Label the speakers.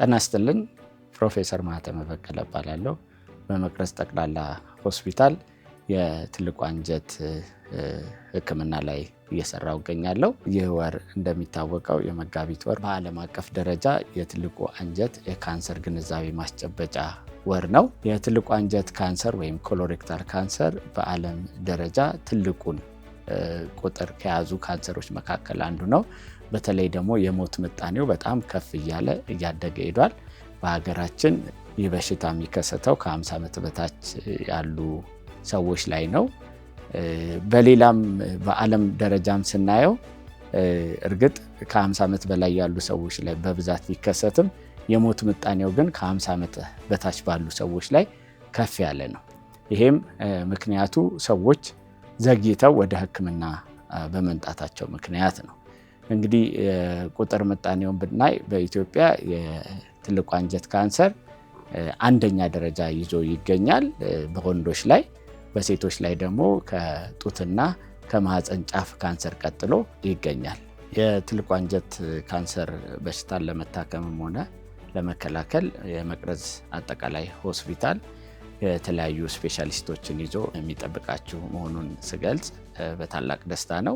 Speaker 1: ጤና ይስጥልን። ፕሮፌሰር ማህተመ በቀለ እባላለሁ። በመቅረዝ ጠቅላላ ሆስፒታል የትልቁ አንጀት ሕክምና ላይ እየሰራሁ እገኛለሁ። ይህ ወር እንደሚታወቀው የመጋቢት ወር በዓለም አቀፍ ደረጃ የትልቁ አንጀት የካንሰር ግንዛቤ ማስጨበጫ ወር ነው። የትልቁ አንጀት ካንሰር ወይም ኮሎሬክታል ካንሰር በዓለም ደረጃ ትልቁን ቁጥር ከያዙ ካንሰሮች መካከል አንዱ ነው። በተለይ ደግሞ የሞት ምጣኔው በጣም ከፍ እያለ እያደገ ሄዷል። በሀገራችን ይህ በሽታ የሚከሰተው ከ50 ዓመት በታች ያሉ ሰዎች ላይ ነው። በሌላም በዓለም ደረጃም ስናየው እርግጥ ከ50 ዓመት በላይ ያሉ ሰዎች ላይ በብዛት ቢከሰትም የሞት ምጣኔው ግን ከ50 ዓመት በታች ባሉ ሰዎች ላይ ከፍ ያለ ነው። ይሄም ምክንያቱ ሰዎች ዘግይተው ወደ ሕክምና በመምጣታቸው ምክንያት ነው። እንግዲህ ቁጥር ምጣኔውን ብናይ በኢትዮጵያ የትልቁ አንጀት ካንሰር አንደኛ ደረጃ ይዞ ይገኛል በወንዶች ላይ። በሴቶች ላይ ደግሞ ከጡትና ከማህፀን ጫፍ ካንሰር ቀጥሎ ይገኛል። የትልቁ አንጀት ካንሰር በሽታን ለመታከምም ሆነ ለመከላከል የመቅረዝ አጠቃላይ ሆስፒታል የተለያዩ ስፔሻሊስቶችን ይዞ የሚጠብቃችሁ መሆኑን ስገልጽ በታላቅ ደስታ ነው።